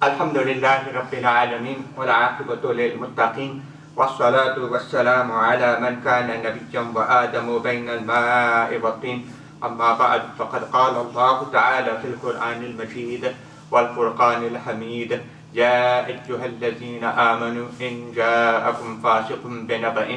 الحمد لله رب العالمين والعاقبة للمتقين والصلاة والسلام على من كان نبيا وآدم بين الماء والطين أما بعد فقد قال الله تعالى في القرآن المجيد والفرقان الحميد يا أيها الذين آمنوا إن جاءكم فاسق بنبأ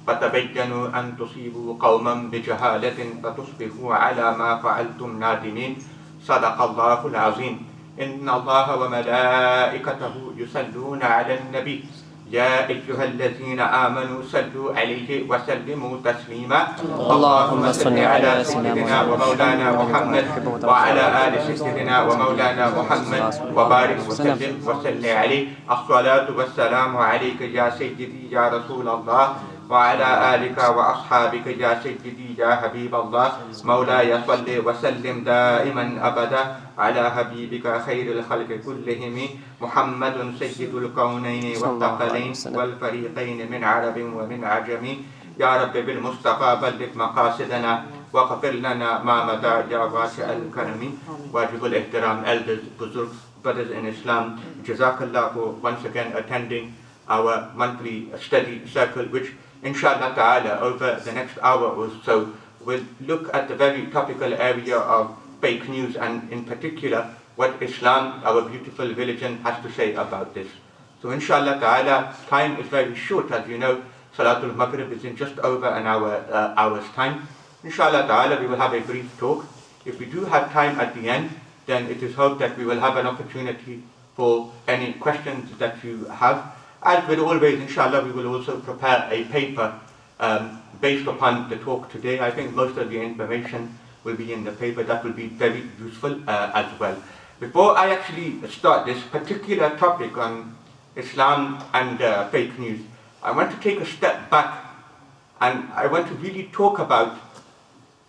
فتبينوا أن تصيبوا قوما بجهالة فتصبحوا على ما فعلتم نادمين صدق الله العظيم إن الله وملائكته يصلون على النبي يا أيها الذين آمنوا صلوا عليه وسلموا تسليما اللهم صل على سيدنا ومولانا محمد وعلى آل سيدنا ومولانا محمد وبارك وسلم عليه الصلاة والسلام عليك يا سيدي يا رسول الله وعلى آلك وأصحابك يا سيدي يا حبيب الله مولاي صل وسلم دائما أبدا على حبيبك خير الخلق كلهم محمد سيد الكونين والثقلين والفريقين من عرب ومن عجم يا رب بالمصطفى بلغ مقاصدنا واغفر لنا ما مدى يا واسع الكرم واجب الاحترام elders, بزرگ, brothers in Islam, Jazakallah for once again attending our monthly study circle, which inshallah ta'ala over the next hour or so will look at the very topical area of fake news and in particular what Islam, our beautiful religion, has to say about this. So inshallah ta'ala, time is very short, as you know. Salatul Maghrib is in just over an hour's time. Inshallah ta'ala, we will have a brief talk. If we do have time at the end, then it is hoped that we will have an opportunity for any questions that you have. As with always, inshallah, we will also prepare a paper based upon the talk today. I think most of the information will be in the paper. That will be very useful as well. Before I actually start this particular topic on Islam and fake news, I want to take a step back and I want to really talk about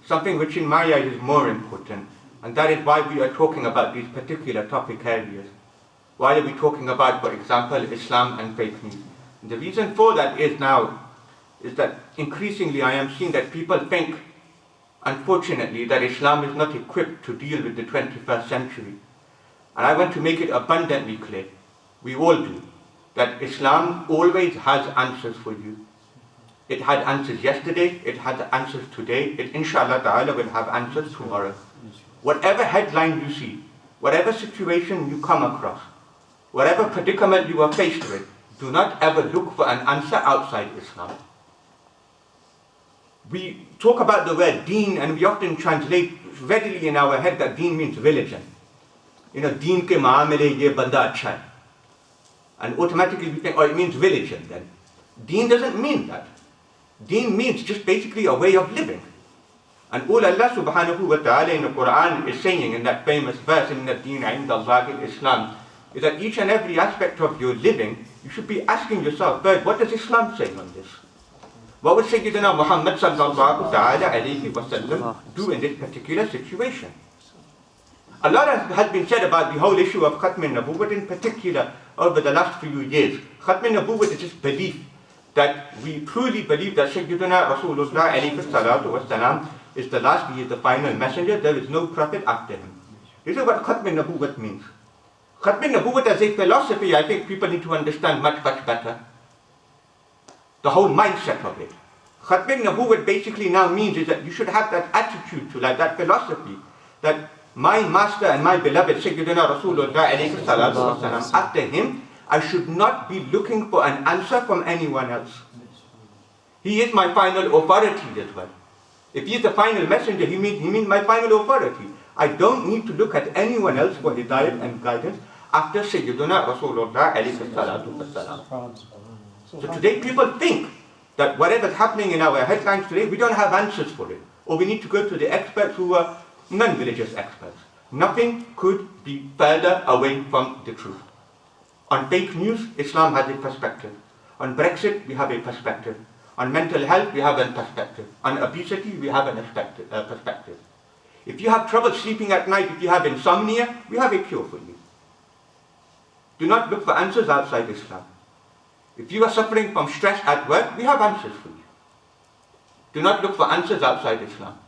something which in my eyes is more important, and that is why we are talking about these particular topic areas. Why are we talking about, for example, Islam and fake news? And the reason for that is that increasingly I am seeing that people think, unfortunately, that Islam is not equipped to deal with the 21st century. And I want to make it abundantly clear, we all do, that Islam always has answers for you. It had answers yesterday, it had answers today, it inshallah ta'ala will have answers tomorrow. Whatever headline you see, whatever situation you come across, whatever predicament you are faced with, do not ever look for an answer outside Islam. We talk about the word deen and we often translate readily in our head that deen means religion. You know, deen ke maamile ye banda acha hai. And automatically we think, oh, it means religion then. Deen doesn't mean that. Deen means just basically a way of living. And all Allah subhanahu wa ta'ala in the Quran is saying in that famous verse, in the deen inda Allahi Islam, is that each and every aspect of your living, you should be asking yourself, first, what does Islam say on this? What would Sayyidina Muhammad sallallahu ta'ala alayhi wa sallam do in this particular situation? A lot has been said about the whole issue of Khatm al-Nabuwwat in particular over the last few years. Khatm al-Nabuwwat is this belief that we truly believe that Sayyidina Rasulullah alayhi salatu wa salam is the last, he is the final messenger, there is no prophet after him. This is what Khatm al-Nabuwwat means. Khatm al-Nabuwwat as a philosophy, I think people need to understand much better. The whole mindset of it. Khatm al-Nabuwwat basically now means is that you should have that attitude to that philosophy, that my master and my beloved Sayyidina Rasulullah alayhi salatu wa salam, after him, I should not be looking for an answer from anyone else. He is my final authority as well. If he is the final messenger, he means my final authority. I don't need to look at anyone else for hidayat and guidance after Sayyidina Rasulullah alayhi salatu wasalam. So today people think that whatever is happening in our headlines today, we don't have answers for it. Or we need to go to the experts who are non-religious experts. Nothing could be further away from the truth. On fake news, Islam has a perspective. On Brexit, we have a perspective. On mental health, we have a perspective. On obesity, we have a perspective. If you have trouble sleeping at night, if you have insomnia, we have a cure for you. Do not look for answers outside Islam. If you are suffering from stress at work, we have answers for you. Do not look for answers outside Islam.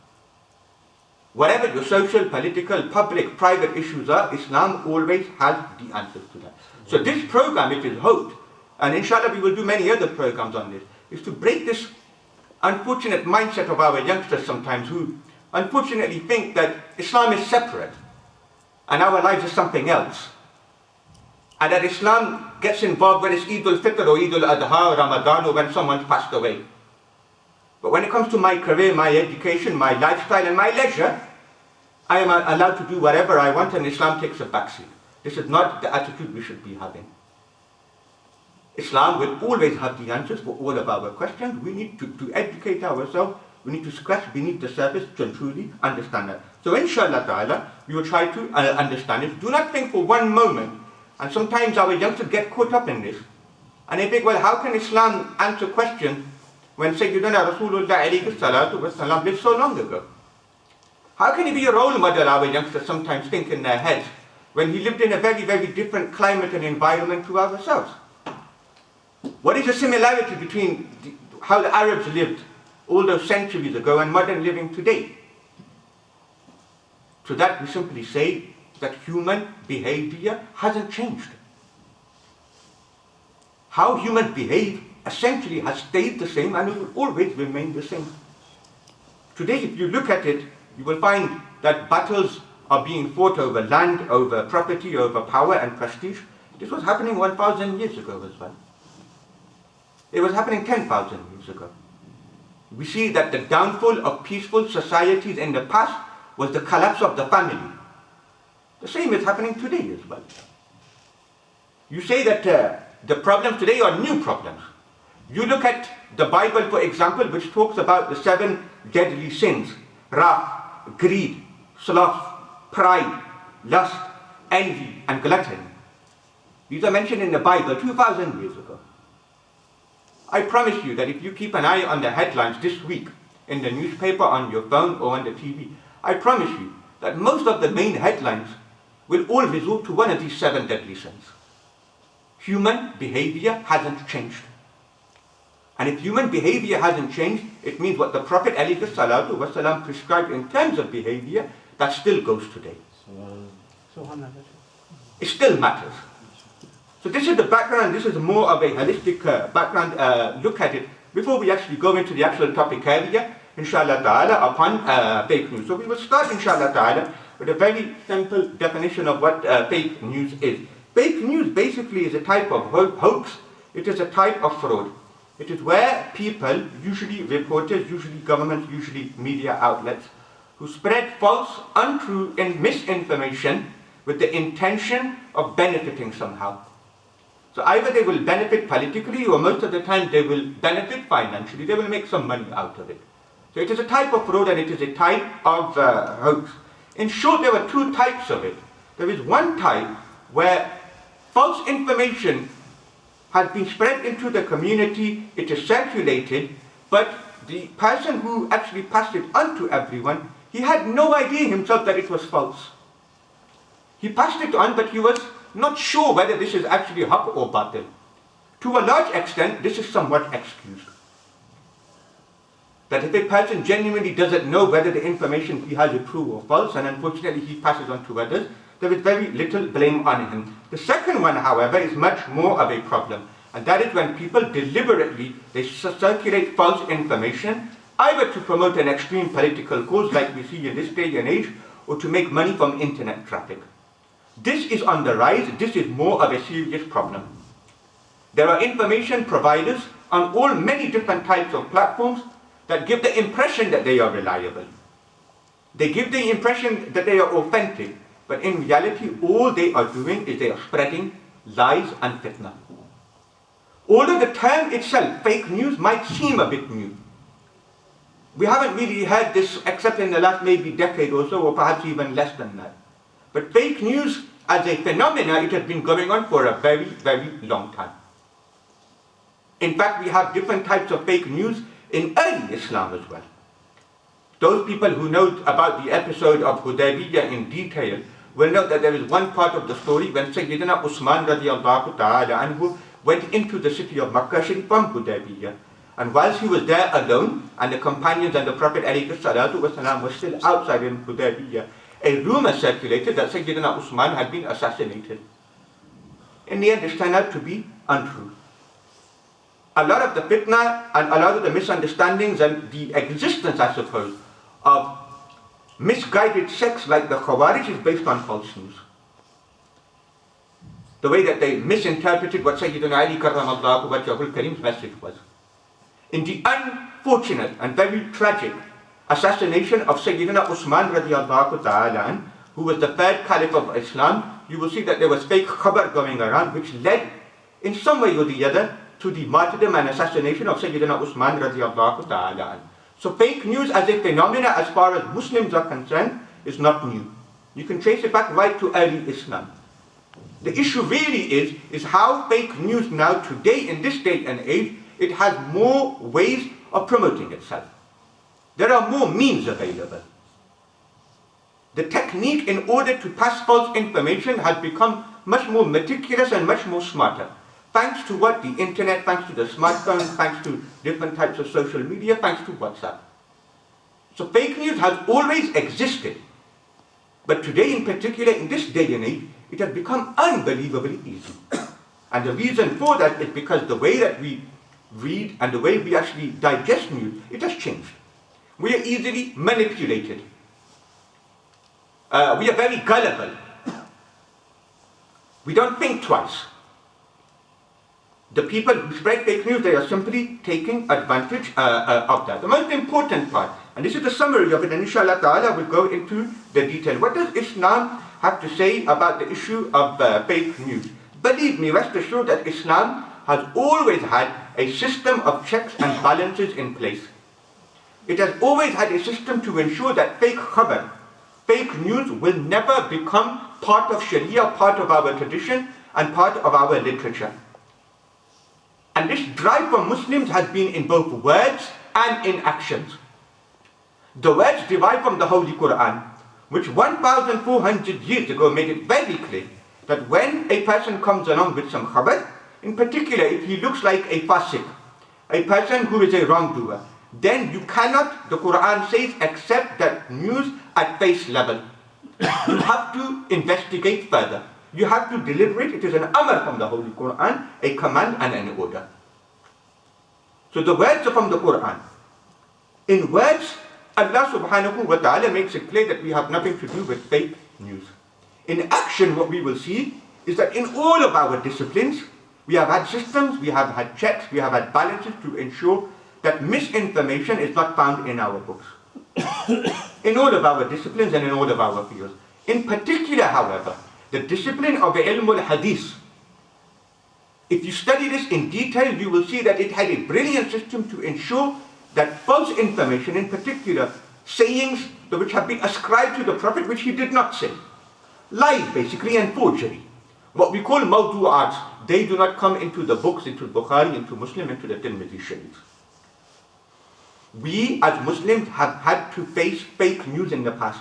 Whatever your social, political, public, private issues are, Islam always has the answers to that. So this program, it is hoped, and inshallah we will do many other programs on this, is to break this unfortunate mindset of our youngsters sometimes who unfortunately think that Islam is separate and our lives are something else. And that Islam gets involved when it's Eid al-Fitr or Eid al-Adha or Ramadan or when someone's passed away. But when it comes to my career, my education, my lifestyle and my leisure, I am allowed to do whatever I want and Islam takes a backseat. This is not the attitude we should be having. Islam will always have the answers for all of our questions. We need to educate ourselves. We need to scratch beneath the surface to truly understand that. So inshallah ta'ala, we will try to understand it. Do not think for one moment, and sometimes our youngsters get caught up in this, and they think, well, how can Islam answer questions when Sayyidina Rasulullah alayhi salatu wasalam lived so long ago? How can he be a role model, our youngsters sometimes think in their heads, when he lived in a very, very different climate and environment to ourselves? What is the similarity between how the Arabs lived all those centuries ago and modern living today? To that we simply say that human behavior hasn't changed. How humans behave essentially has stayed the same and it will always remain the same. Today, if you look at it, you will find that battles are being fought over land, over property, over power and prestige. This was happening 1,000 years ago as well. It was happening 10,000 years ago. We see that the downfall of peaceful societies in the past was the collapse of the family. The same is happening today as well. You say that the problems today are new problems. You look at the Bible, for example, which talks about the 7 deadly sins: wrath, greed, sloth, pride, lust, envy, and gluttony. These are mentioned in the Bible 2,000 years ago. I promise you that if you keep an eye on the headlines this week, in the newspaper, on your phone, or on the TV, I promise you that most of the main headlines will all resort to one of these 7 deadly sins. Human behavior hasn't changed. And if human behavior hasn't changed, it means what the Prophet ﷺ prescribed in terms of behavior, that still goes today. It still matters. So this is the background, this is more of a holistic background look at it before we actually go into the actual topic area, inshallah ta'ala, upon fake news. So we will start, inshallah ta'ala, with a very simple definition of what fake news is. Fake news basically is a type of hoax. It is a type of fraud. It is where people, usually reporters, usually governments, usually media outlets, who spread false, untrue, and misinformation with the intention of benefiting somehow. So either they will benefit politically, or most of the time they will benefit financially. They will make some money out of it. So it is a type of fraud and it is a type of hoax. In short, there are 2 types of it. There is one type where false information has been spread into the community, it is circulated, but the person who actually passed it on to everyone, he had no idea himself that it was false. He passed it on, but he was not sure whether this is actually haqq or batil. To a large extent, this is somewhat excused. That if a person genuinely doesn't know whether the information he has is true or false, and unfortunately he passes on to others, there is very little blame on him. The second one, however, is much more of a problem, and that is when people deliberately circulate false information, either to promote an extreme political cause like we see in this day and age, or to make money from internet traffic. This is on the rise. This is more of a serious problem. There are information providers on all many different types of platforms that give the impression that they are reliable. They give the impression that they are authentic, but in reality all they are doing is they are spreading lies and fitna. Although the term itself, fake news, might seem a bit new. We haven't really heard this except in the last maybe decade or so, or perhaps even less than that. But fake news as a phenomenon, it has been going on for a very, very long time. In fact, we have different types of fake news in early Islam as well. Those people who know about the episode of Hudaybiyah in detail will note that there is one part of the story when Sayyidina Usman radiallahu ta'ala anhu went into the city of Makkah from Hudaybiyah. And whilst he was there alone, and the companions and the Prophet ﷺ were still outside in Hudaybiyah, a rumor circulated that Sayyidina Usman had been assassinated. In the end, this turned out to be untrue. A lot of the fitna and a lot of the misunderstandings and the existence, I suppose, of misguided sects like the Khawarij is based on false news. The way that they misinterpreted what Sayyidina Ali karramallahu wajhahul kareem's message was. In the unfortunate and very tragic assassination of Sayyidina Usman radiallahu ta'ala, who was the third caliph of Islam, you will see that there was fake khabar going around which led in some way or the other to the martyrdom and assassination of Sayyidina Usman radiallahu ta'ala. So fake news as a phenomena as far as Muslims are concerned is not new. You can trace it back right to early Islam. The issue really is how fake news now today in this day and age, it has more ways of promoting itself. There are more means available. The technique in order to pass false information has become much more meticulous and much more smarter. Thanks to what? The internet, thanks to the smartphone, thanks to different types of social media, thanks to WhatsApp. So fake news has always existed. But today in particular, in this day and age, it has become unbelievably easy. And the reason for that is because the way that we read and the way we actually digest news, it has changed. We are easily manipulated. We are very gullible. We don't think twice. The people who spread fake news, they are simply taking advantage of that. The most important part, and this is the summary of it, and inshallah ta'ala we'll go into the detail. What does Islam have to say about the issue of fake news? Believe me, rest assured that Islam has always had a system of checks and balances in place. It has always had a system to ensure that fake khabar, fake news will never become part of Sharia, part of our tradition, and part of our literature. And this drive for Muslims has been in both words and in actions. The words derive from the Holy Quran, which 1,400 years ago made it very clear that when a person comes along with some khabar, in particular if he looks like a fasik, a person who is a wrongdoer, then you cannot, the Quran says, accept that news at face level. You have to investigate further. You have to deliberate. It is an amr from the Holy Quran, a command and an order. So the words are from the Quran. In words, Allah subhanahu wa ta'ala makes it clear that we have nothing to do with fake news. In action, what we will see is that in all of our disciplines, we have had systems, we have had checks, we have had balances to ensure that misinformation is not found in our books. In all of our disciplines and in all of our fields. In particular, however, the discipline of ilm al-hadith. If you study this in detail, you will see that it had a brilliant system to ensure that false information, in particular sayings which have been ascribed to the Prophet which he did not say, lies basically and forgery, what we call mawdu'ats, they do not come into the books, into Bukhari, into Muslim, into the Tirmidhi Sharif. We as Muslims have had to face fake news in the past.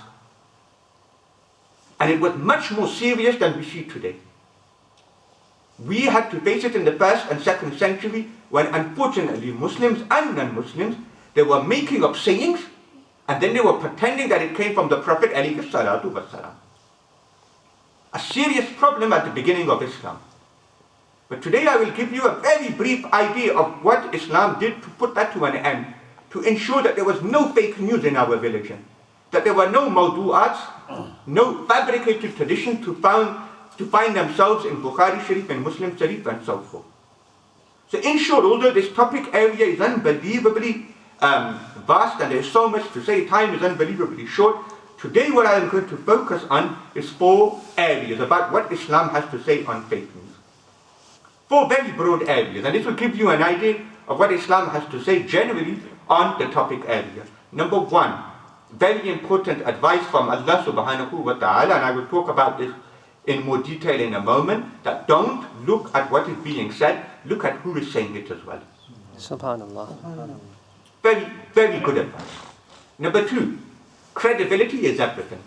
And it was much more serious than we see today. We had to face it in the 1st and 2nd century when unfortunately Muslims and non-Muslims, they were making up sayings and then they were pretending that it came from the Prophet alayhi salatu wasalam. A serious problem at the beginning of Islam. But today I will give you a very brief idea of what Islam did to put that to an end, to ensure that there was no fake news in our religion, that there were no mawdu'ats, no fabricated traditions to find themselves in Bukhari Sharif and Muslim Sharif and so forth. So in short, although this topic area is unbelievably vast and there is so much to say, time is unbelievably short, today what I am going to focus on is 4 areas about what Islam has to say on fake news. 4 very broad areas, and this will give you an idea of what Islam has to say generally on the topic area. Number 1, very important advice from Allah subhanahu wa ta'ala, and I will talk about this in more detail in a moment, that don't look at what is being said, look at who is saying it as well. Subhanallah. Very, very good advice. Number 2, credibility is everything.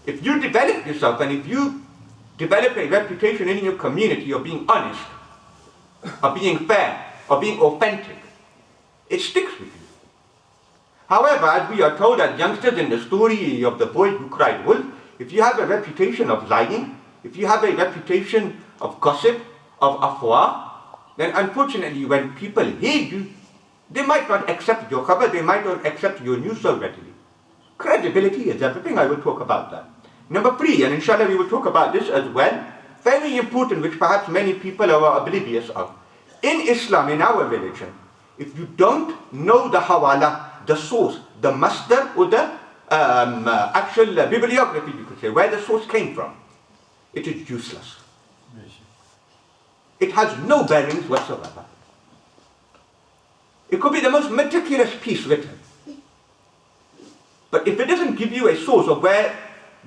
If you develop yourself and if you develop a reputation in your community of being honest, of being fair, of being authentic. It sticks with you. However, as we are told as youngsters in the story of the boy who cried wolf, if you have a reputation of lying, if you have a reputation of gossip, of afwah, then unfortunately when people hear you, they might not accept your khabar, they might not accept your news so readily. Credibility is everything. I will talk about that. Number 3, and inshallah we will talk about this as well, very important, which perhaps many people are oblivious of. In Islam, in our religion, if you don't know the hawala, the source, the masdar, or the actual bibliography, you could say, where the source came from, it is useless. It has no bearings whatsoever. It could be the most meticulous piece written. But if it doesn't give you a source of where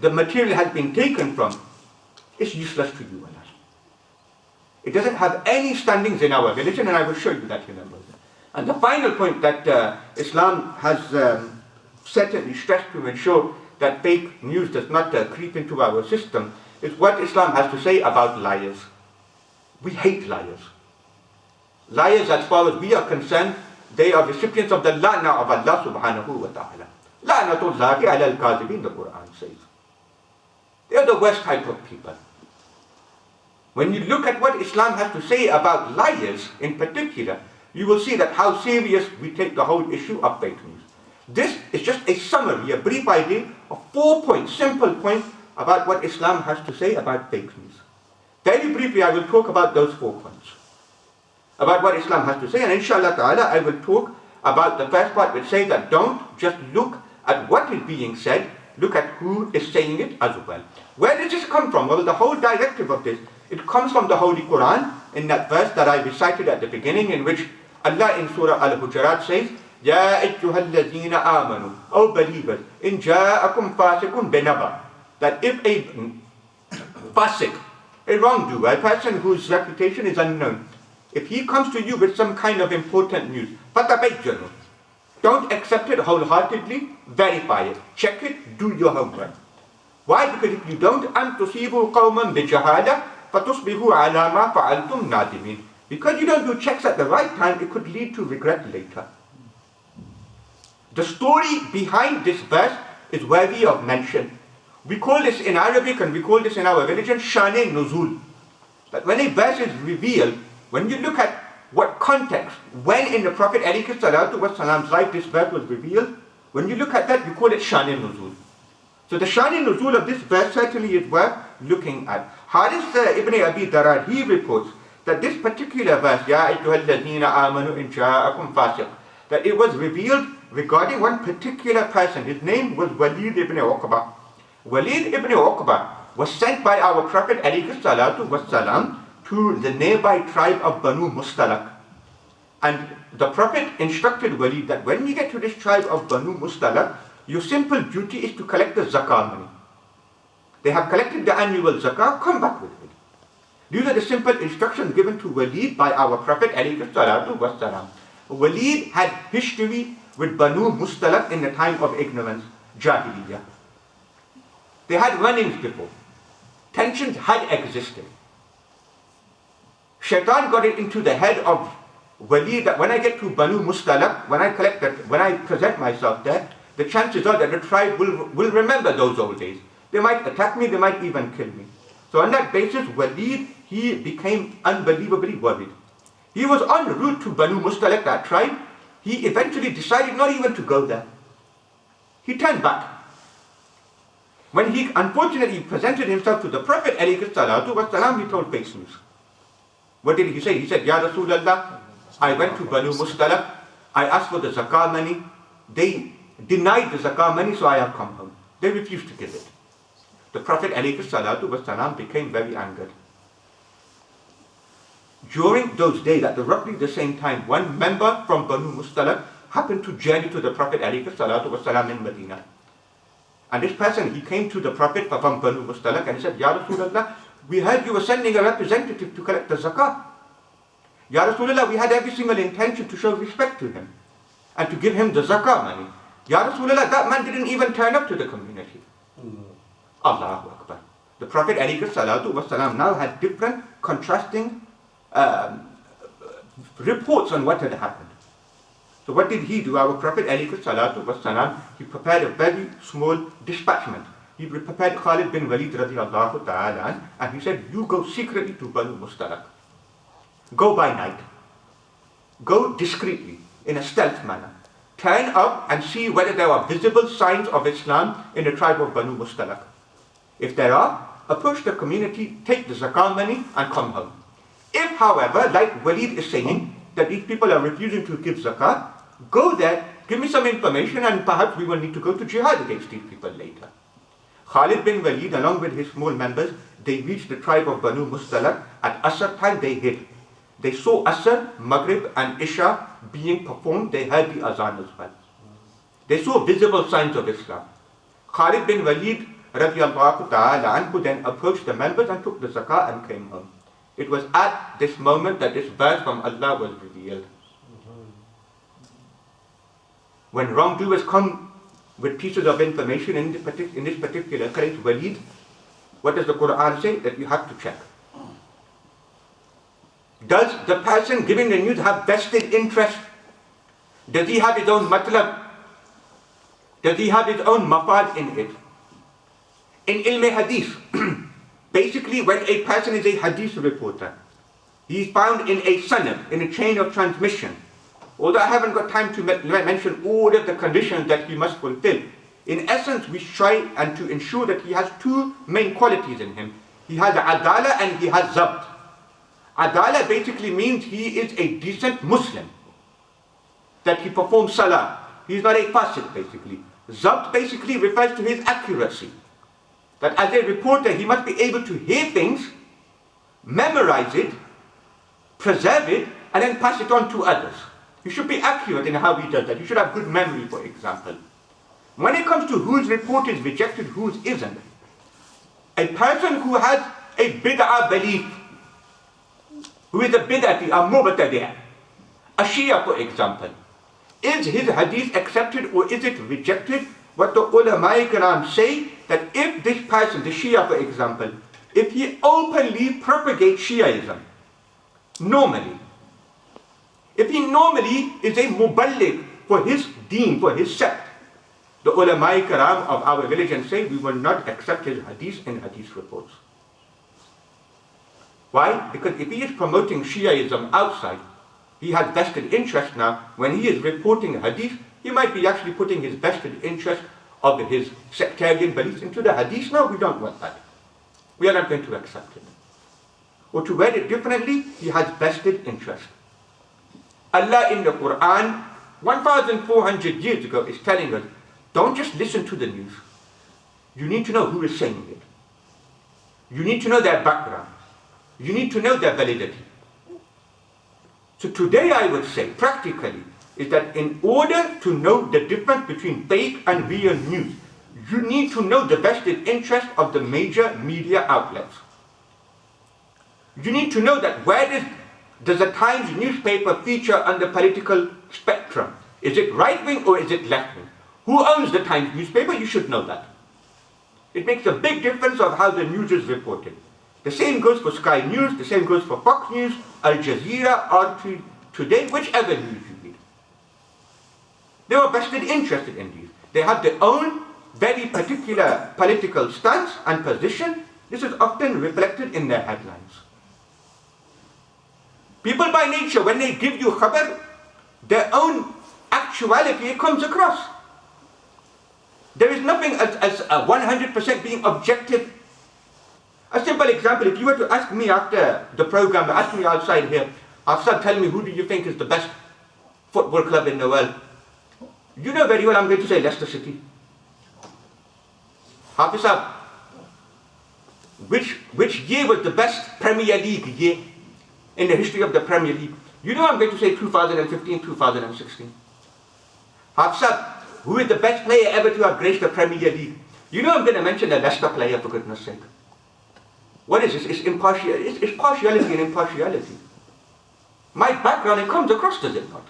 the material has been taken from, it's useless to you and us. It doesn't have any standings in our religion, and I will show you that in a moment. And the final point that Islam has certainly stressed to ensure that fake news does not creep into our system is what Islam has to say about liars. We hate liars. Liars, as far as we are concerned, they are recipients of the la'na of Allah subhanahu wa ta'ala. La'natullahi ala al-kadhibin, the Quran says. They are the worst type of people. When you look at what Islam has to say about liars in particular, you will see that how serious we take the whole issue of fake news. This is just a summary, a brief idea of 4 points, simple points about what Islam has to say about fake news. Very briefly, I will talk about those 4 points, about what Islam has to say, and inshallah ta'ala, I will talk about the first part which says that don't just look at what is being said, look at who is saying it as well. Where does this come from? Well, the whole directive of this, it comes from the Holy Quran, in that verse that I recited at the beginning, in which Allah in Surah Al-Hujurat says, Ya ayyuhal ladhina amanu, O believers, in ja'akum fasiqun binaba, that if a fasik, a wrongdoer, a person whose reputation is unknown, if he comes to you with some kind of important news, fatabayyanu, don't accept it wholeheartedly, verify it, check it, do your homework. Why? Because if you don't, أَن تُصِيبُوا قَوْمًا بِجَهَالَةٍ فَتُصْبِحُوا عَلَى مَا فَعَلْتُمْ نَادِمِينَ. Because you don't do checks at the right time, it could lead to regret later. The story behind this verse is worthy of mention. We call this in Arabic, and we call this in our religion, Shane Nuzul. That when a verse is revealed, when you look at what context, when in the Prophet ﷺ's life this verse was revealed, when you look at that, you call it Shane Nuzul. So the Shane Nuzul of this verse certainly is worth looking at. Hafiz ibn Abi Darar, he reports that this particular verse, Ya ayyuhalladhina amanu in ja'akum fasiq, that it was revealed regarding one particular person. His name was Walid ibn Uqba. Walid ibn Uqba was sent by our Prophet ﷺ to the nearby tribe of Banu Mustalaq. And the Prophet instructed Walid that when you get to this tribe of Banu Mustalaq, your simple duty is to collect the zakah money. They have collected the annual zakah, come back with it. These are the simple instructions given to Walid by our Prophet ﷺ. Walid had history with Banu Mustalaq in the time of ignorance, Jahiliyyah. They had run-ins before. Tensions had existed. Shaitan got it into the head of Walid that when I get to Banu Mustalaq, when I present myself there, the chances are that the tribe will remember those old days. They might attack me, they might even kill me. So on that basis, Walid, he became unbelievably worried. He was en route to Banu Mustalaq, that tribe. He eventually decided not even to go there. He turned back. When he unfortunately presented himself to the Prophet ﷺ, he told fake news. What did he say? He said, Ya Rasulullah, I went to Banu Mustalaq, I asked for the zakah money, they denied the zakah money, so I have come home. They refused to give it. The Prophet ﷺ became very angered. During those days, at roughly the same time, one member from Banu Mustalaq happened to journey to the Prophet ﷺ in Medina. And this person, he came to the Prophet from Banu Mustalaq and he said, Ya Rasulullah, we heard you were sending a representative to collect the zakah. Ya Rasulullah, we had every single intention to show respect to him and to give him the zakah money. Ya Rasulullah, that man didn't even turn up to the community. Allahu Akbar. The Prophet ﷺ now had different contrasting reports on what had happened. So what did he do? Our Prophet ﷺ, he prepared a very small dispatchment. He prepared Khalid bin Walid radiallahu ta'ala, and he said, you go secretly to Banu Mustalaq. Go by night. Go discreetly, in a stealth manner. Turn up and see whether there are visible signs of Islam in the tribe of Banu Mustalaq. If there are, approach the community, take the zakah money and come home. If, however, like Walid is saying, that these people are refusing to give zakah, go there, give me some information, and perhaps we will need to go to jihad against these people later. Khalid bin Walid, along with his small members, they reached the tribe of Banu Mustalaq. At Asr time, they hid. They saw Asr, Maghrib and Isha being performed. They heard the Azan as well. They saw visible signs of Islam. Khalid bin Walid radiallahu ta'ala anhu then approached the members and took the zakah and came home. It was at this moment that this verse from Allah was revealed. When wrongdoers come with pieces of information in this particular case, Walid, what does the Quran say? That you have to check. Does the person giving the news have vested interest? Does he have his own matlab? Does he have his own mafad in it? In ilm hadith, basically when a person is a hadith reporter, he is found in a sanad, in a chain of transmission. Although I haven't got time to mention all of the conditions that he must fulfill, in essence we try and to ensure that he has two main qualities in him. He has adala and he has zabt. Adala basically means he is a decent Muslim, that he performs salah. He is not a fasiq basically. Zabt basically refers to his accuracy. That as a reporter he must be able to hear things, memorize it, preserve it, and then pass it on to others. He should be accurate in how he does that. He should have good memory, for example. When it comes to whose report is rejected, whose isn't, a person who has a bid'ah belief, who is a bid'ati, a mubtadi', a Shia for example, is his hadith accepted or is it rejected? What the ulama kiram say, that if this person, the Shia for example, if he openly propagates Shiaism, normally, if he normally is a muballigh for his deen, for his sect, the ulama kiram of our religion say we will not accept his hadith in hadith reports. Why? Because if he is promoting Shiaism outside, he has vested interest now. When he is reporting hadith, he might be actually putting his vested interest of his sectarian beliefs into the hadith. No, we don't want that. We are not going to accept it. Or to word it differently, he has vested interest. Allah in the Quran, 1,400 years ago, is telling us, don't just listen to the news. You need to know who is saying it. You need to know their background. You need to know their validity. So today I would say, practically, is that in order to know the difference between fake and real news, you need to know the vested interest of the major media outlets. You need to know that where does the Times newspaper feature on the political spectrum? Is it right-wing or is it left-wing? Who owns the Times newspaper? You should know that. It makes a big difference of how the news is reported. The same goes for Sky News, the same goes for Fox News, Al Jazeera, RT Today, whichever news you read. They were vested interested in these. They have their own very particular political stance and position. This is often reflected in their headlines. People by nature, when they give you khabar, their own actuality, it comes across. There is nothing as 100% being objective. A simple example, if you were to ask me after the program, ask me outside here, Hafsab, tell me who do you think is the best football club in the world? You know very well I'm going to say Leicester City. Hafiz, which year was the best Premier League year in the history of the Premier League? You know I'm going to say 2015, 2016. Hafiz, who is the best player ever to have graced the Premier League? You know I'm going to mention a Leicester player, for goodness sake. What is this? It's partiality and impartiality. My background, it comes across, does it not?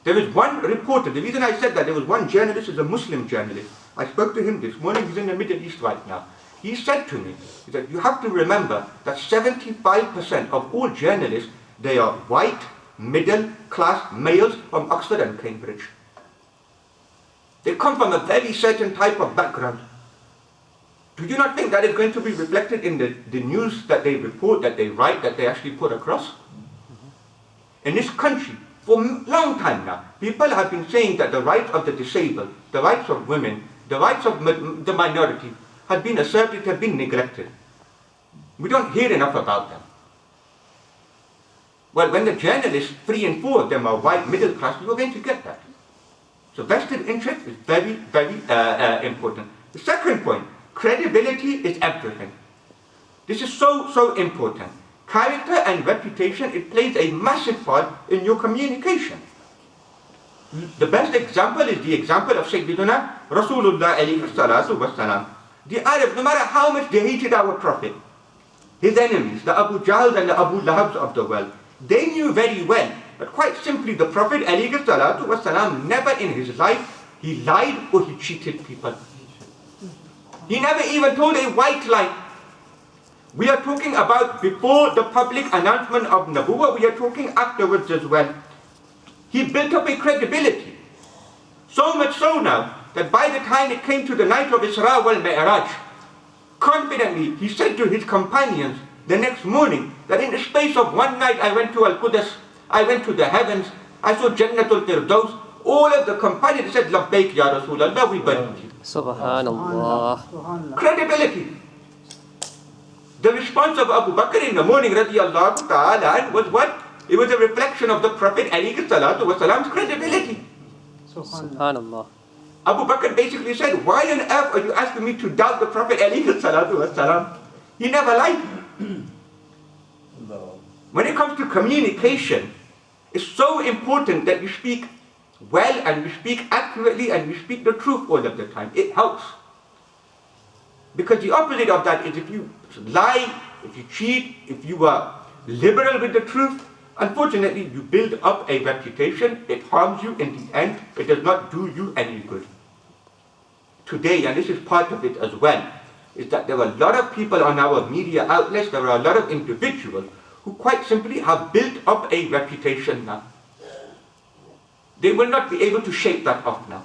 There is one reporter, the reason I said that, there was one journalist, is a Muslim journalist. I spoke to him this morning, he's in the Middle East right now. He said to me, he said, you have to remember that 75% of all journalists, They are white, middle-class males from Oxford and Cambridge. They come from a very certain type of background. Do you not think that is going to be reflected in the news that they report, that they write, that they actually put across? In this country, for a long time now, people have been saying that the rights of the disabled, the rights of women, the rights of the minority have been asserted, have been neglected. We don't hear enough about them. Well, when the journalists, 3 and 4 of them are white, middle class, you are going to get that. So vested interest is very, very important. The second point, credibility is everything. This is so important. Character and reputation, it plays a massive part in your communication. The best example is the example of Sayyidina Rasulullah alayhi salatu wasalam. The Arabs, no matter how much they hated our Prophet, his enemies, the Abu Jahls and the Abu Lahabs of the world, they knew very well that quite simply the Prophet alayhi salatu wasalam never in his life he lied or he cheated people. He never even told a white lie. We are talking about before the public announcement of Nabuwah, we are talking afterwards as well. He built up a credibility. So much so now, that by the time it came to the night of Isra wal Mi'raj, confidently he said to his companions the next morning, that in the space of one night I went to Al-Qudus, I went to the heavens, I saw Jannatul Firdaus. All of the companions said, Labbaik Ya Rasulallah, we believe you. Subhanallah. Credibility. The response of Abu Bakr in the morning radiallahu ta'ala was what? It was a reflection of the Prophet alayhi salatu wasalam's credibility. Subhanallah. Abu Bakr basically said, why on earth are you asking me to doubt the Prophet alayhi salatu wasalam? He never lied. When it comes to communication, it's so important that you speak well and you speak accurately and you speak the truth all of the time. It helps. Because the opposite of that is if you lie, if you cheat, if you are liberal with the truth, unfortunately you build up a reputation, it harms you in the end, it does not do you any good. Today, and this is part of it as well, is that there are a lot of people on our media outlets, there are a lot of individuals who quite simply have built up a reputation now. They will not be able to shake that off now.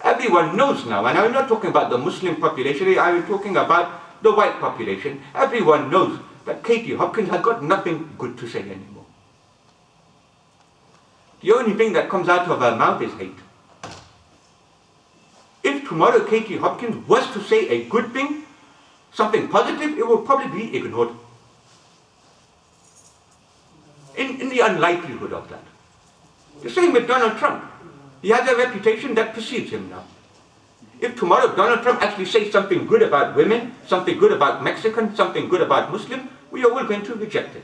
Everyone knows now, and I'm not talking about the Muslim population, I'm talking about the white population. Everyone knows that Katie Hopkins has got nothing good to say anymore. The only thing that comes out of her mouth is hate. If tomorrow Katie Hopkins was to say a good thing, something positive, it will probably be ignored. In the unlikelihood of that. The same with Donald Trump. He has a reputation that precedes him now. If tomorrow Donald Trump actually says something good about women, something good about Mexicans, something good about Muslims, we are all going to reject it.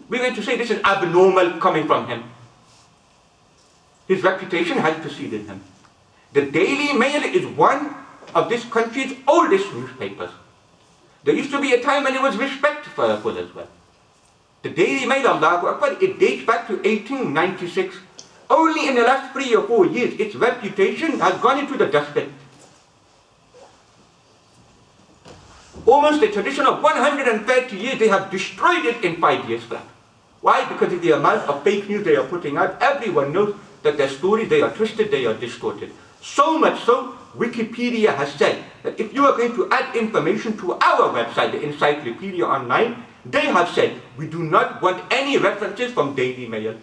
We're going to say this is abnormal coming from him. His reputation has preceded him. The Daily Mail is one of this country's oldest newspapers. There used to be a time when it was respectful as well. The Daily Mail, Allahu Akbar, it dates back to 1896. Only in the last 3 or 4 years, its reputation has gone into the dustbin. Almost a tradition of 130 years, they have destroyed it in 5 years flat. Why? Because of the amount of fake news they are putting out. Everyone knows that their stories, they are twisted, they are distorted. So much so, Wikipedia has said that if you are going to add information to our website, the Encyclopedia Online, they have said, we do not want any references from Daily Mail.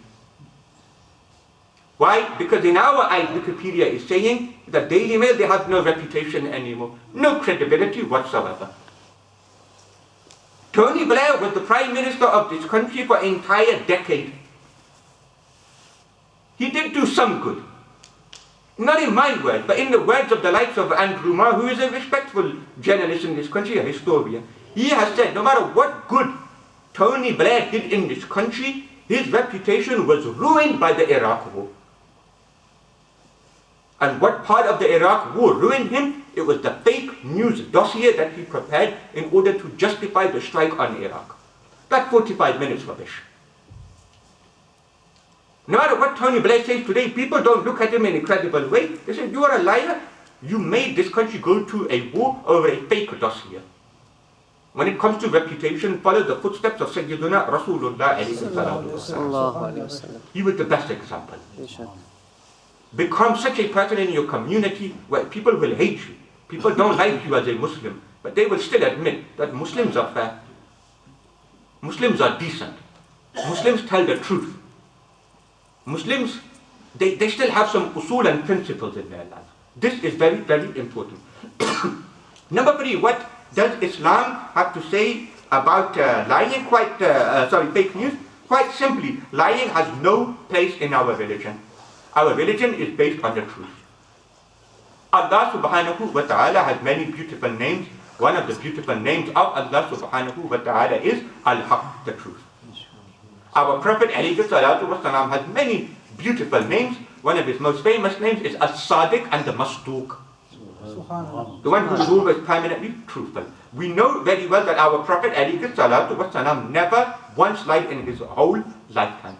Why? Because in our eyes, Wikipedia is saying that Daily Mail, they have no reputation anymore, no credibility whatsoever. Tony Blair was the Prime Minister of this country for an entire decade. He did do some good. Not in my words, but in the words of the likes of Andrew Marr, who is a respectful journalist in this country, a historian. He has said, no matter what good Tony Blair did in this country, his reputation was ruined by the Iraq War. And what part of the Iraq War ruined him? It was the fake news dossier that he prepared in order to justify the strike on Iraq. That 45 minutes rubbish. No matter what Tony Blair says today, people don't look at him in a credible way. They say, you are a liar. You made this country go to a war over a fake dossier. when it comes to reputation, follow the footsteps of Sayyiduna Rasulullah alayhi salatu wasalam. He was the best example. Become such a person in your community where people will hate you. People don't like you as a Muslim, but they will still admit that Muslims are fair. Muslims are decent. Muslims tell the truth. Muslims, they still have some usul and principles in their life. This is very, very important. Number 3, what does Islam have to say about lying? Fake news? Quite simply, lying has no place in our religion. Our religion is based on the truth. Allah subhanahu wa ta'ala has many beautiful names. One of the beautiful names of Allah subhanahu wa ta'ala is Al-Haq, the truth. Our Prophet alayhi salatu wasalam has many beautiful names. One of his most famous names is As-Sadiq and the Masduq. The one whose rule was permanently truthful. We know very well that our Prophet alayhi salatu wasalam never once lied in his whole lifetime.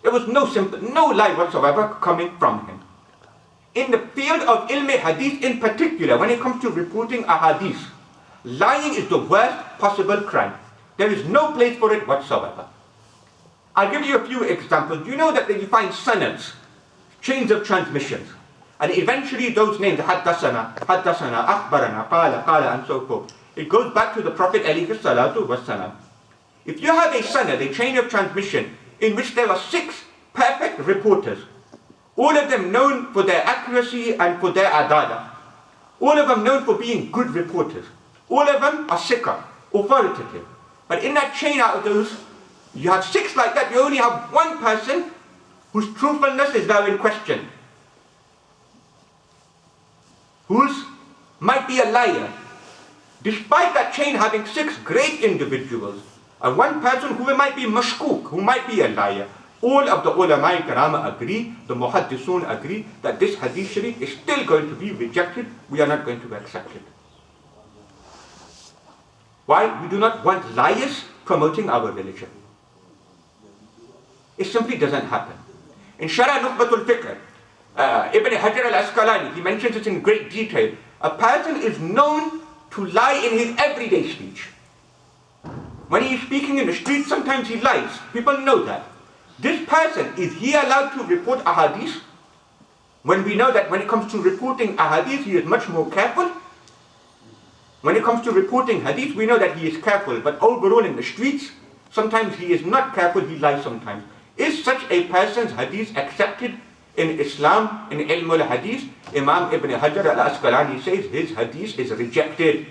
There was no lie whatsoever coming from him. In the field of ilm hadith in particular, when it comes to reporting a hadith, lying is the worst possible crime. There is no place for it whatsoever. I'll give you a few examples. You know that you find sanads, chains of transmissions, and eventually those names, haddasana, akhbarana, qala, and so forth. It goes back to the Prophet alayhi salatu wasalam. If you have a sanad, a chain of transmission, in which there are 6 perfect reporters, all of them known for their accuracy and for their adalah, all of them known for being good reporters, all of them are sikha, authoritative. But in that chain out of those, you have 6 like that, you only have 1 person whose truthfulness is now in question, whose might be a liar. Despite that chain having 6 great individuals, and 1 person who might be mashkook, who might be a liar, all of the ulama karama agree, the muhaddisun agree, that this hadith sharif is still going to be rejected. We are not going to accept it. Why? We do not want liars promoting our religion. It simply doesn't happen. In Sharh Nukhbatul Fiqh, Ibn Hajar al-Asqalani, he mentions it in great detail. A person is known to lie in his everyday speech. When he is speaking in the street, sometimes he lies. People know that. This person, is he allowed to report a hadith? When we know that when it comes to reporting a hadith, he is much more careful. When it comes to reporting hadith, we know that he is careful. But overall in the streets, sometimes he is not careful, he lies sometimes. Is such a person's hadith accepted in Islam, in Ilm al-Hadith? Imam Ibn Hajar al-Asqalani says his hadith is rejected.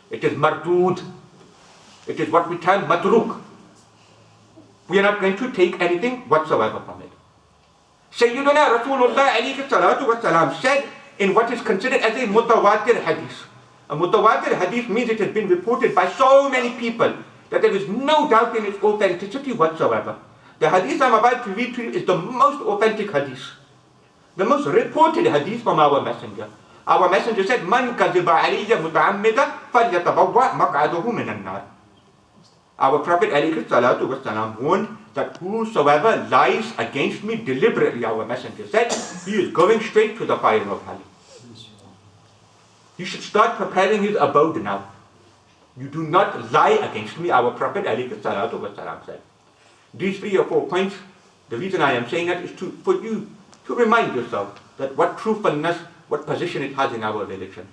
It is mardood. It is what we term matruk. We are not going to take anything whatsoever from it. Sayyiduna Rasulullah alayhi salatu wasalam said in what is considered as a mutawatir hadith. A mutawatir hadith means it has been reported by so many people that there is no doubt in its authenticity whatsoever. The hadith I'm about to read to you is the most authentic hadith, the most reported hadith from our messenger. Our messenger said, "Man kadhiba alayya muta'ammida falyatabawwa maq'adahu minan nar." Our Prophet ﷺ warned that whosoever lies against me deliberately, our messenger said, he is going straight to the fire of hell. You should start preparing his abode now. You do not lie against me, our Prophet ﷺ said. These 3 or 4 points, the reason I am saying that is for you to remind yourself that what truthfulness, what position it has in our religion.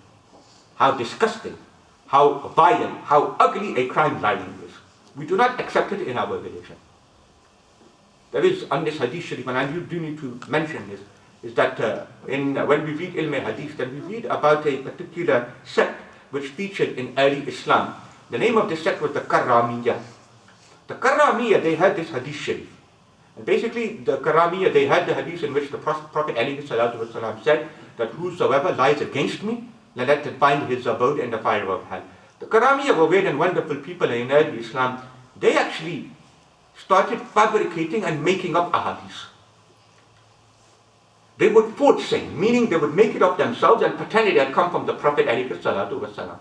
How disgusting, how vile, how ugly a crime lying is. We do not accept it in our religion. There is on this hadith sharif, and you do need to mention this, is that when we read ilm hadith, then we read about a particular sect which featured in early Islam. The name of this sect was the Karramiyah. The Karramiyah, they had this hadith sharif. And basically, the Karramiyah, they had the hadith in which the Prophet ﷺ said that whosoever lies against me, let him find his abode in the fire of hell. The Karramiyah were great and wonderful people in early Islam. They actually started fabricating and making up ahadith. They would forge sing, meaning they would make it up themselves and pretend it had come from the Prophet ﷺ.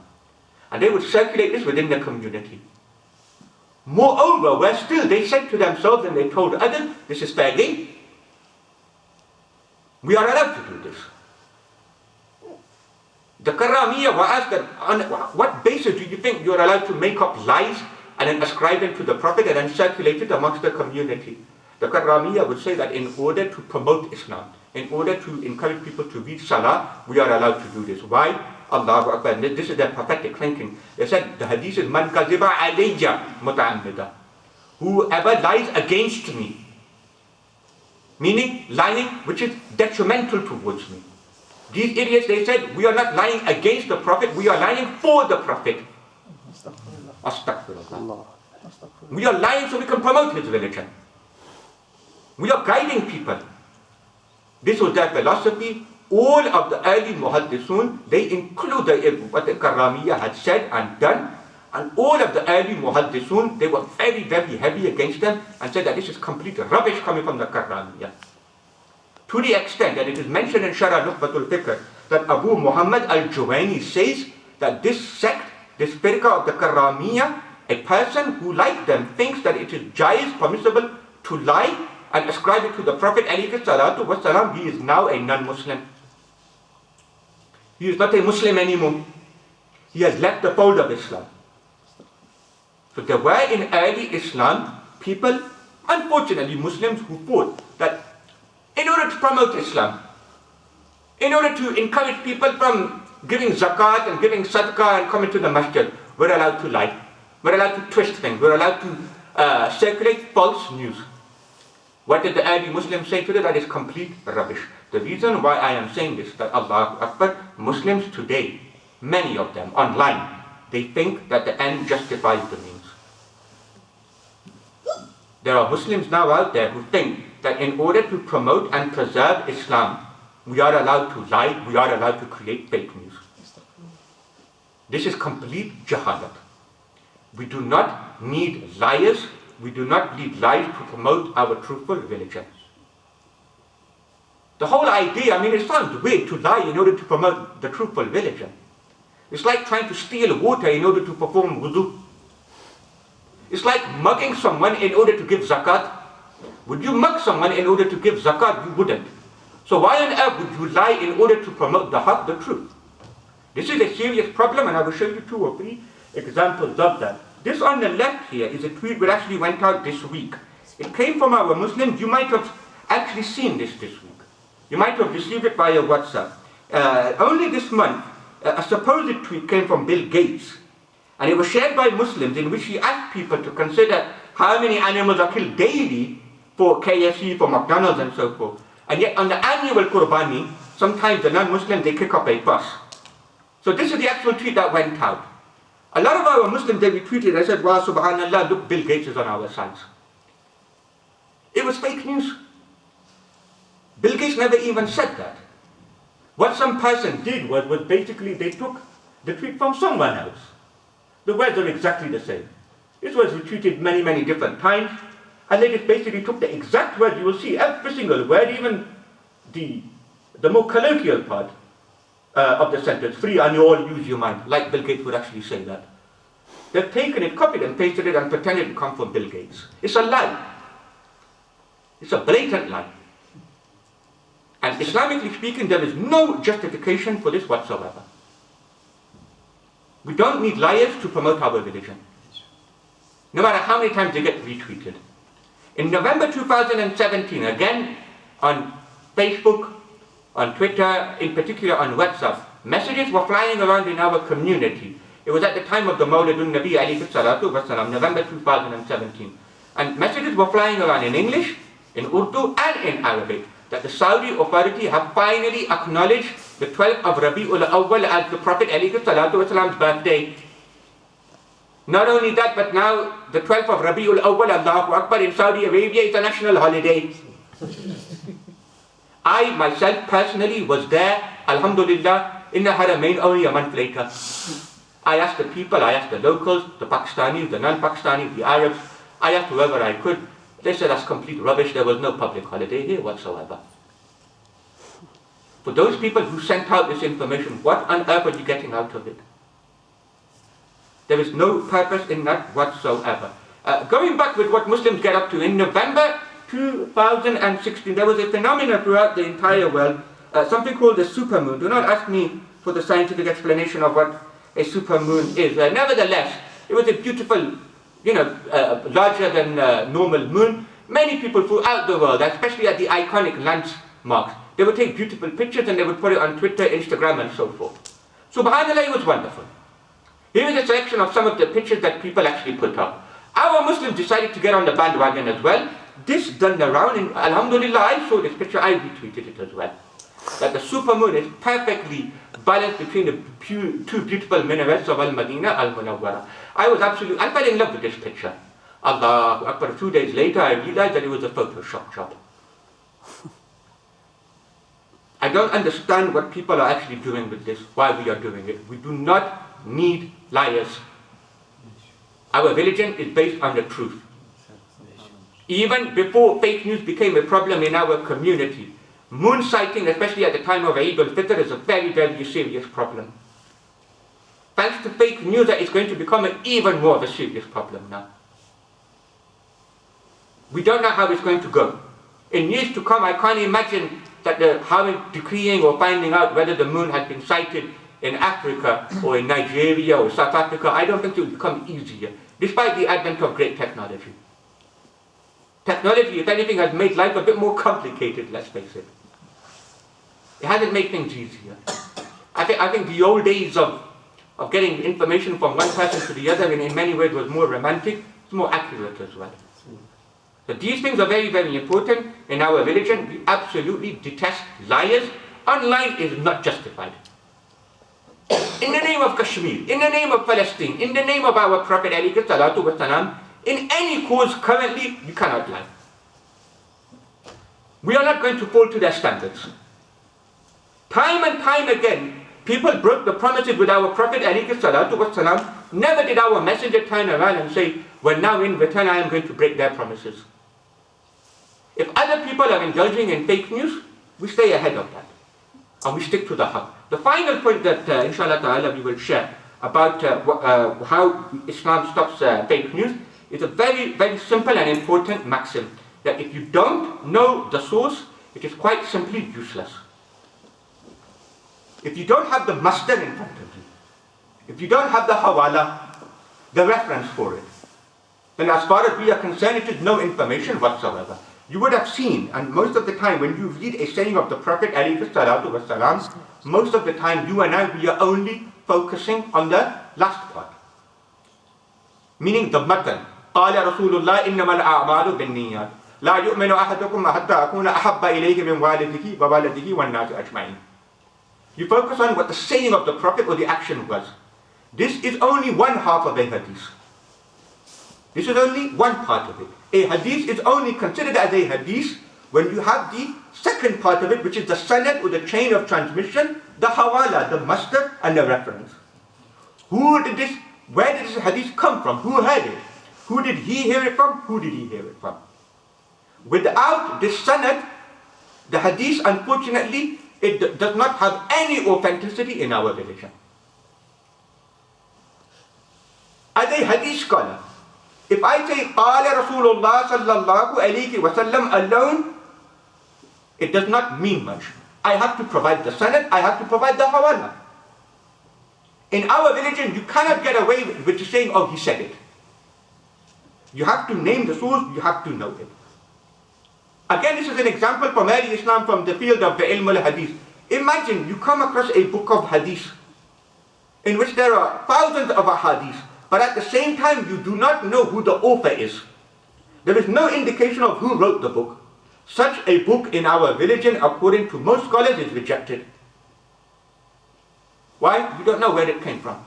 And they would circulate this within the community. Moreover, where still they said to themselves and they told others, this is fair game. We are allowed to do this. The Karramiyya were asked that, on what basis do you think you're allowed to make up lies and then ascribe them to the Prophet and then circulate it amongst the community? The Karramiyya would say that in order to promote Islam, in order to encourage people to read Salah, we are allowed to do this. Why? Allahu Akbar. This is their prophetic thinking. They said, the hadith is, Man kaziba alayya muta'ammida. Whoever lies against me. Meaning, lying which is detrimental towards me. These idiots, they said, we are not lying against the Prophet, we are lying for the Prophet. Astaghfirullah. We are lying so we can promote his religion. We are guiding people. This was their philosophy. All of the early muhaddisun, they include what the Karramiyya had said and done. And all of the early muhaddisun, they were very, very heavy against them and said that this is complete rubbish coming from the Karramiyya. To the extent that it is mentioned in Sharh Nukhbatul Fikr that Abu Muhammad al-Juwayni says that this sect, this firqa of the Karramiyya, a person who like them thinks that it is jaiz, permissible to lie and ascribe it to the Prophet alayhi salatu wasalam, he is now a non-Muslim. He is not a Muslim anymore. He has left the fold of Islam. So there were in early Islam people, unfortunately Muslims, who thought that in order to promote Islam, in order to encourage people from giving zakat and giving sadaqah and coming to the masjid, we're allowed to lie. We're allowed to twist things. We're allowed to circulate false news. What did the early Muslims say to that? That is complete rubbish. The reason why I am saying this, that Allahu Akbar, Muslims today, many of them online, they think that the end justifies the means. There are Muslims now out there who think that in order to promote and preserve Islam, we are allowed to lie, we are allowed to create fake news. This is complete jahalat. We do not need liars, we do not need lies to promote our truthful religion. The whole idea, it sounds weird to lie in order to promote the truthful religion. It's like trying to steal water in order to perform wudu. It's like mugging someone in order to give zakat. Would you mug someone in order to give zakat? You wouldn't. So why on earth would you lie in order to promote the haqq, the truth? This is a serious problem, and I will show you 2 or 3 examples of that. This on the left here is a tweet that actually went out this week. It came from our Muslims. You might have actually seen this week. You might have received it via WhatsApp. Only this month, a supposed tweet came from Bill Gates. And it was shared by Muslims, in which he asked people to consider how many animals are killed daily for KFC, for McDonald's and so forth. And yet on the annual Qurbani, sometimes the non-Muslims, they kick up a fuss. So this is the actual tweet that went out. A lot of our Muslims, they retweeted, they said, wow, subhanallah, look, Bill Gates is on our side. It was fake news. Bill Gates never even said that. What some person did was basically they took the tweet from someone else. The words are exactly the same. This was retweeted many, many different times. And they just basically took the exact word. You will see every single word, even the more colloquial part of the sentence. Free and you all use your mind. Like Bill Gates would actually say that. They've taken it, copied and pasted it and pretended to come from Bill Gates. It's a lie. It's a blatant lie. And Islamically speaking, there is no justification for this whatsoever. We don't need liars to promote our religion. No matter how many times they get retweeted. In November 2017, again on Facebook, on Twitter, in particular on WhatsApp, messages were flying around in our community. It was at the time of the Mawlidun Nabi alayhi salatu wasalam, November 2017. And messages were flying around in English, in Urdu and in Arabic, that the Saudi authority have finally acknowledged the 12th of Rabi'ul Awwal as the Prophet ﷺ's birthday. Not only that, but now the 12th of Rabi'ul Awwal, Allahu Akbar, in Saudi Arabia is a national holiday. I myself personally was there, alhamdulillah, in the Haramain only a month later. I asked the people, I asked the locals, the Pakistanis, the non-Pakistanis, the Arabs, I asked whoever I could. They said that's complete rubbish, there was no public holiday here whatsoever. For those people who sent out this information, what on earth are you getting out of it? There is no purpose in that whatsoever. Going back with what Muslims get up to, in November 2016, there was a phenomenon throughout the entire world, something called the supermoon. Do not ask me for the scientific explanation of what a supermoon is. Nevertheless, it was a beautiful, larger than normal moon. Many people throughout the world, especially at the iconic landmarks, they would take beautiful pictures and they would put it on Twitter, Instagram, and so forth. Subhanallah, it was wonderful. Here is a selection of some of the pictures that people actually put up. Our Muslims decided to get on the bandwagon as well. This done around, and alhamdulillah, I saw this picture, I retweeted it as well. That the supermoon is perfectly balanced between the two beautiful minarets of Al-Madinah, Al-Munawwara. I fell in love with this picture. Allahu Akbar. 2 days later, I realized that it was a Photoshop job. I don't understand what people are actually doing with this, why we are doing it. We do not need liars. Our religion is based on the truth. Even before fake news became a problem in our community, moon sighting, especially at the time of Eid al-Fitr, is a very, very serious problem. Thanks to fake news, that is going to become even more of a serious problem now. We don't know how it's going to go. In years to come, I can't imagine that decreeing or finding out whether the moon has been sighted in Africa or in Nigeria or South Africa. I don't think it will become easier, despite the advent of great technology. Technology, if anything, has made life a bit more complicated, let's face it. It hasn't made things easier. I think the old days of getting information from one person to the other in many ways was more romantic, it's more accurate as well. So these things are very, very important in our religion. We absolutely detest liars. Online is not justified. In the name of Kashmir, in the name of Palestine, in the name of our Prophet alayhi salatu wasalam, in any cause currently, you cannot lie. We are not going to fall to their standards. Time and time again, people broke the promises with our Prophet alayhi salatu wasalam. Never did our messenger turn around and say, well, now in return I am going to break their promises. If other people are indulging in fake news, we stay ahead of that. And we stick to the haqq. The final point that inshallah ta'ala we will share about how Islam stops fake news is a very, very simple and important maxim. That if you don't know the source, it is quite simply useless. If you don't have the masdar in front of you, if you don't have the hawala, the reference for it, then as far as we are concerned, it is no information whatsoever. You would have seen, and most of the time when you read a saying of the Prophet ﷺ, most of the time you and I, we are only focusing on the last part. Meaning the matan. قال رسول الله إنما الأعمال بالنيات لا يؤمن أحدكم حتى أكون أحب إليه من والده ووالده والناس أجمعين. You focus on what the saying of the Prophet or the action was. This is only one half of a hadith. This is only one part of it. A hadith is only considered as a hadith when you have the second part of it, which is the sanad or the chain of transmission, the hawala, the masdar and the reference. Where did this hadith come from? Who heard it? Who did he hear it from? Who did he hear it from? Without this sanad, the hadith, unfortunately, it does not have any authenticity in our religion. As a hadith scholar, if I say قال رسول الله صلى الله عليه وسلم alone, it does not mean much. I have to provide the sanad, I have to provide the hawala. In our religion, you cannot get away with just saying, oh, he said it. You have to name the source, you have to know it. Again, this is an example from early Islam from the field of the ilm al-hadith. Imagine you come across a book of hadith in which there are thousands of ahadith, but at the same time you do not know who the author is. There is no indication of who wrote the book. Such a book in our religion, according to most scholars, is rejected. Why? We don't know where it came from.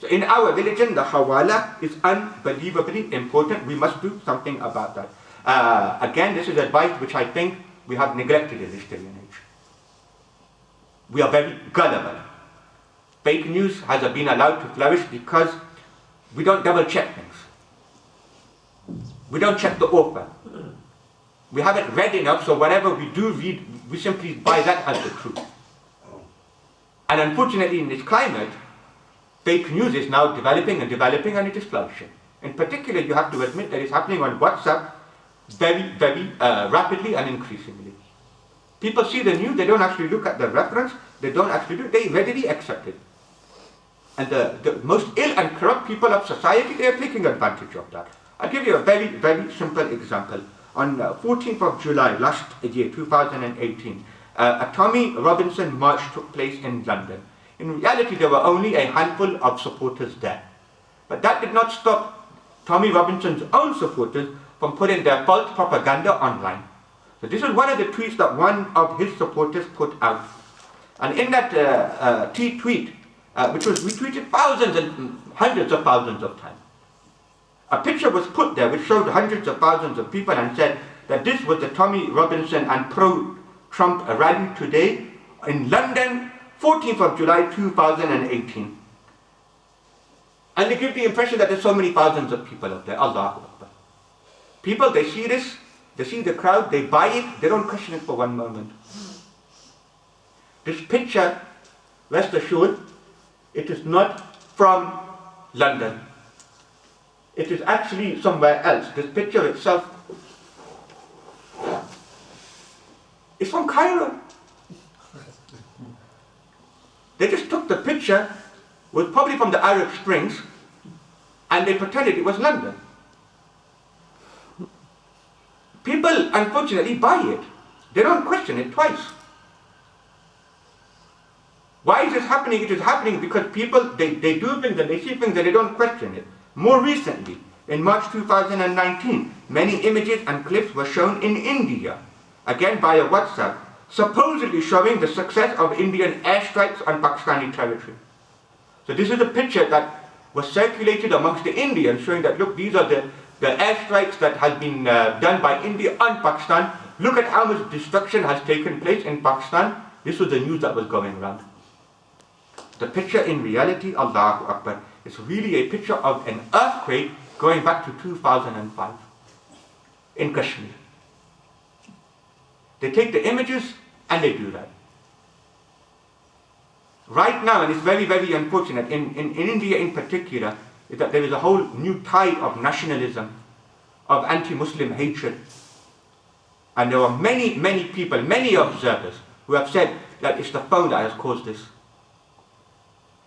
So in our religion, the hawala is unbelievably important. We must do something about that. Again, this is advice which I think we have neglected in this day and age. We are very gullible. Fake news has been allowed to flourish because we don't double check things. We don't check the author. We haven't read enough, so whatever we do read, we simply buy that as the truth. And unfortunately in this climate, fake news is now developing and it is flourishing. In particular, you have to admit that it's happening on WhatsApp very, very rapidly and increasingly. People see the news, they don't actually look at the reference, they don't actually do it, they readily accept it. And the most ill and corrupt people of society, they are taking advantage of that. I'll give you a very, very simple example. On 14th of July last year, 2018, a Tommy Robinson march took place in London. In reality, there were only a handful of supporters there. But that did not stop Tommy Robinson's own supporters from putting their false propaganda online. So this is one of the tweets that one of his supporters put out. And in that tweet, which was retweeted thousands and hundreds of thousands of times, a picture was put there which showed hundreds of thousands of people and said that this was the Tommy Robinson and pro-Trump rally today in London, 14th of July 2018. And they give the impression that there's so many thousands of people out there. Allahu Akbar. People, they see this, they see the crowd, they buy it, they don't question it for one moment. This picture, rest assured, it is not from London. It is actually somewhere else. This picture itself is from Cairo. They just took the picture, was probably from the Arab Springs, and they pretended it was London. People, unfortunately, buy it. They don't question it twice. Why is this happening? It is happening because people, they do things and they see things and they don't question it. More recently, in March 2019, many images and clips were shown in India, again via WhatsApp, supposedly showing the success of Indian airstrikes on Pakistani territory. So this is a picture that was circulated amongst the Indians, showing that, look, these are the airstrikes that have been done by India on Pakistan. Look at how much destruction has taken place in Pakistan. This was the news that was going around. The picture in reality, Allahu Akbar, is really a picture of an earthquake going back to 2005 in Kashmir. They take the images and they do that. Right now, and it's very, very unfortunate, in India in particular, is that there is a whole new tide of nationalism, of anti-Muslim hatred. And there are many, many people, many observers, who have said that it's the phone that has caused this.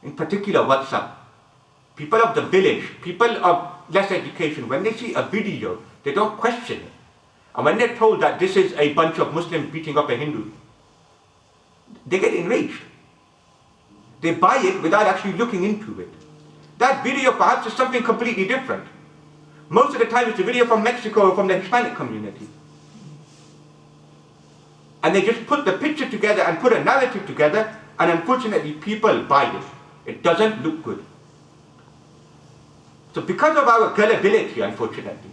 In particular, WhatsApp. People of the village, people of less education, when they see a video, they don't question it. And when they're told that this is a bunch of Muslims beating up a Hindu, they get enraged. They buy it without actually looking into it. That video perhaps is something completely different. Most of the time it's a video from Mexico or from the Hispanic community. And they just put the picture together and put a narrative together, and unfortunately people buy it. It doesn't look good. So because of our gullibility, unfortunately,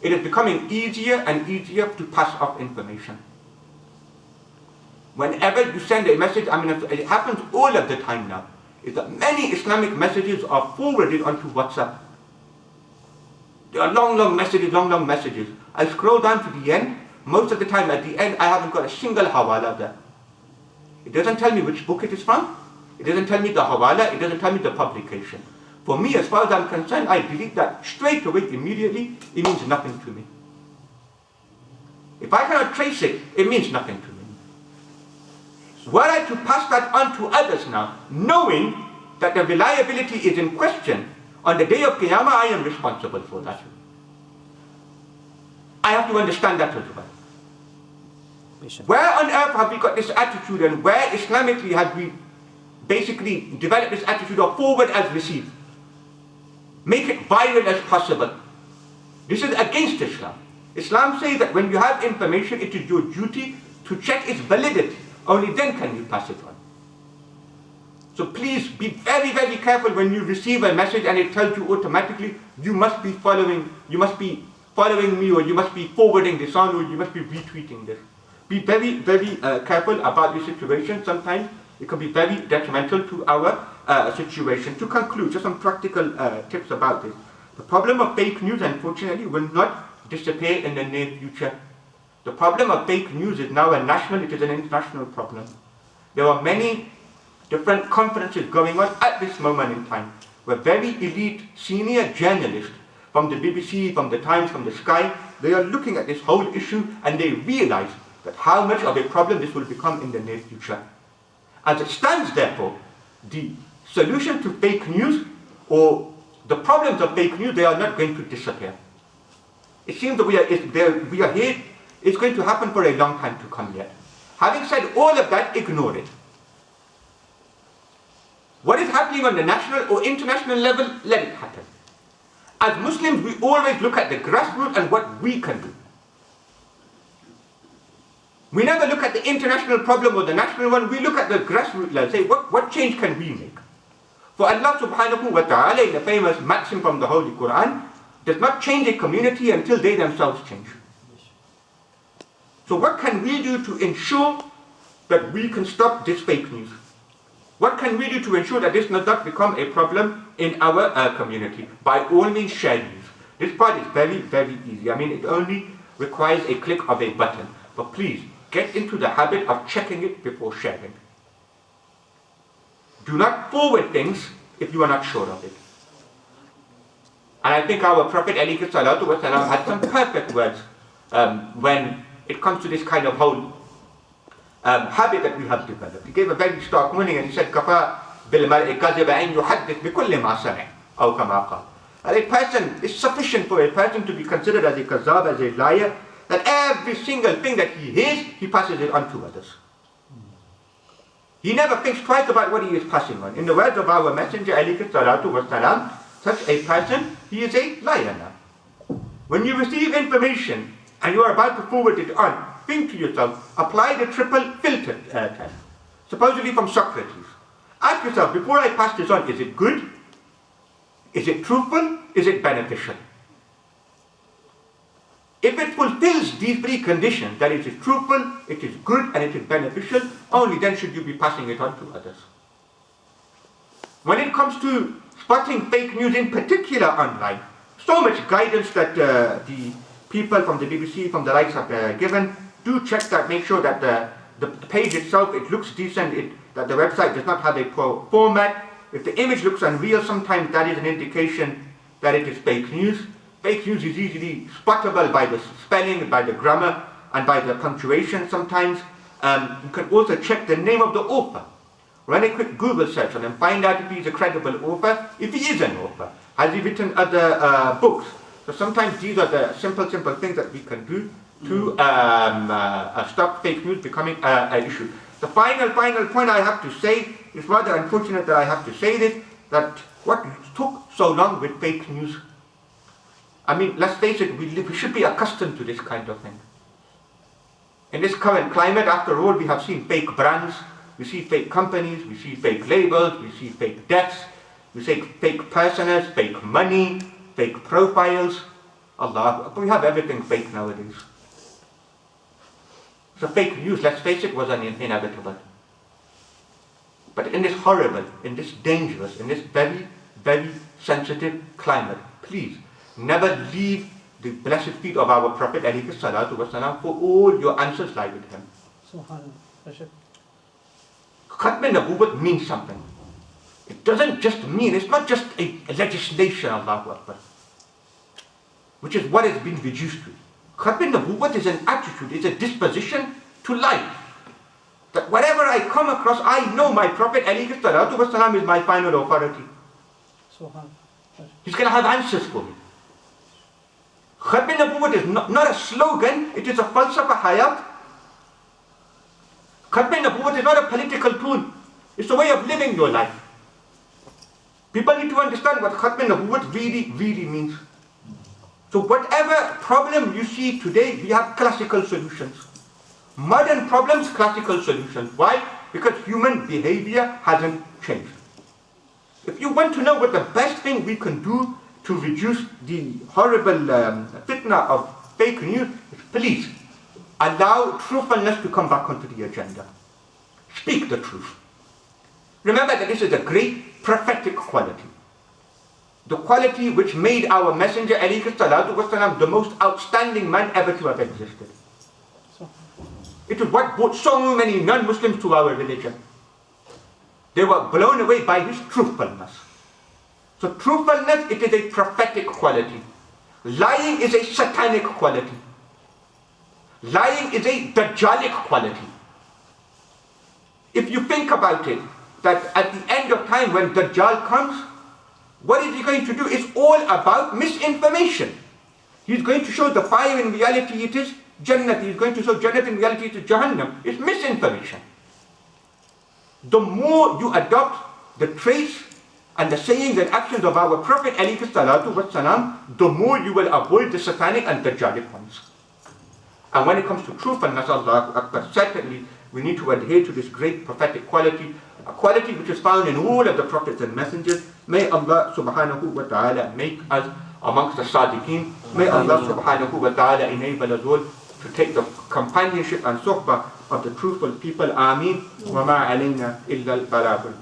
it is becoming easier and easier to pass off information. Whenever you send a message, it happens all of the time now, is that many Islamic messages are forwarded onto WhatsApp. There are long messages. I scroll down to the end. Most of the time at the end, I haven't got a single hawala there. It doesn't tell me which book it is from. It doesn't tell me the hawala. It doesn't tell me the publication. For me, as far as I'm concerned, I delete that straight away, immediately. It means nothing to me. If I cannot trace it, it means nothing to me. Were I to pass that on to others now, knowing that the reliability is in question, on the day of Qiyamah, I am responsible for that. I have to understand that as well. Where on earth have we got this attitude, and where Islamically have we basically developed this attitude of forward as received? Make it viral as possible. This is against Islam. Islam says that when you have information, it is your duty to check its validity. Only then can you pass it on. So please be very, very careful when you receive a message and it tells you automatically, you must be following me, or you must be forwarding this on, or you must be retweeting this. Be very, very careful about this situation. Sometimes it can be very detrimental to our situation. To conclude, just some practical tips about this. The problem of fake news, unfortunately, will not disappear in the near future. The problem of fake news is now a national, it is an international problem. There are many different conferences going on at this moment in time, where very elite senior journalists from the BBC, from the Times, from the Sky, they are looking at this whole issue and they realize that how much of a problem this will become in the near future. As it stands, therefore, the solution to fake news or the problems of fake news, they are not going to disappear. It seems that we are here, it's going to happen for a long time to come yet. Having said all of that, ignore it. What is happening on the national or international level, let it happen. As Muslims, we always look at the grassroots and what we can do. We never look at the international problem or the national one, we look at the grassroots level, say what change can we make? For Allah subhanahu wa ta'ala, in the famous maxim from the Holy Quran, does not change a community until they themselves change. So what can we do to ensure that we can stop this fake news? What can we do to ensure that this does not become a problem in our community? By all means, share news. This part is very, very easy. I mean, it only requires a click of a button. But please, get into the habit of checking it before sharing. Do not forward things if you are not sure of it. And I think our Prophet ﷺ had some perfect words when it comes to this kind of whole habit that we have developed. He gave a very stark warning and he said, "Kafa bil mar'i kadhiba an yuhaddith bi kulli ma sami', aw kama qala." A person, it's sufficient for a person to be considered as a kazab, as a liar, that every single thing that he hears, he passes it on to others. He never thinks twice about what he is passing on. In the words of our Messenger, ﷺ, such a person, he is a liar now. When you receive information and you are about to forward it on, think to yourself, apply the triple filter test, supposedly from Socrates. Ask yourself, before I pass this on, is it good? Is it truthful? Is it beneficial? If it fulfills these three conditions, that it is truthful, it is good, and it is beneficial, only then should you be passing it on to others. When it comes to spotting fake news in particular online, so much guidance that the people from the BBC, from the likes have given. Do check that, make sure that the page itself, it looks decent, that the website does not have a poor format. If the image looks unreal, sometimes that is an indication that it is fake news. Fake news is easily spottable by the spelling, by the grammar, and by the punctuation sometimes. You can also check the name of the author. Run a quick Google search on him, find out if he is a credible author, if he is an author. Has he written other books? So sometimes these are the simple things that we can do to stop fake news becoming an issue. The final point I have to say, it's rather unfortunate that I have to say this, that what took so long with fake news, I mean, let's face it, we should be accustomed to this kind of thing. In this current climate, after all, we have seen fake brands, we see fake companies, we see fake labels, we see fake deaths, we see fake personas, fake money, fake profiles. Allah, we have everything fake nowadays. So fake news, let's face it, was inevitable. But in this horrible, in this dangerous, in this very, very sensitive climate, please, never leave the blessed feet of our Prophet ﷺ, for all your answers lie with him. Khatm al-Nabuwwat means something. It doesn't just mean, it's not just a legislation, Allahu Akbar, which is what it's been reduced to. Khatm al-Nabuwwat is an attitude, it's a disposition to life. That whatever I come across, I know my Prophet ﷺ is my final authority. He's going to have answers for me. Khatm al-Nabuwwat is not a slogan, it is a falsafa hayat. Khatm al-Nabuwwat is not a political tool, it's a way of living your life. People need to understand what Khatm al-Nabuwwat really, really means. So whatever problem you see today, we have classical solutions. Modern problems, classical solutions. Why? Because human behavior hasn't changed. If you want to know what the best thing we can do to reduce the horrible fitna of fake news, please allow truthfulness to come back onto the agenda. Speak the truth. Remember that this is a great prophetic quality. The quality which made our Messenger ﷺ the most outstanding man ever to have existed. It is what brought so many non-Muslims to our religion. They were blown away by his truthfulness. So truthfulness, it is a prophetic quality. Lying is a satanic quality. Lying is a Dajjalic quality. if you think about it, that at the end of time when Dajjal comes, what is he going to do? It's all about misinformation. He's going to show the fire, in reality it is Jannat. He's going to show Jannat, in reality it is Jahannam. It's misinformation. The more you adopt the traits and the sayings and actions of our Prophet ﷺ, the more you will avoid the satanic and Dajjalic ones. And when it comes to truthfulness, Allahu Akbar, certainly we need to adhere to this great prophetic quality, a quality which is found in all of the prophets and messengers. May Allah subhanahu wa ta'ala make us amongst the Sadiqeen. May Allah subhanahu wa ta'ala enable us all to take the companionship and suhbah of the truthful people. Ameen. Wa ma alayna illa al-balagh.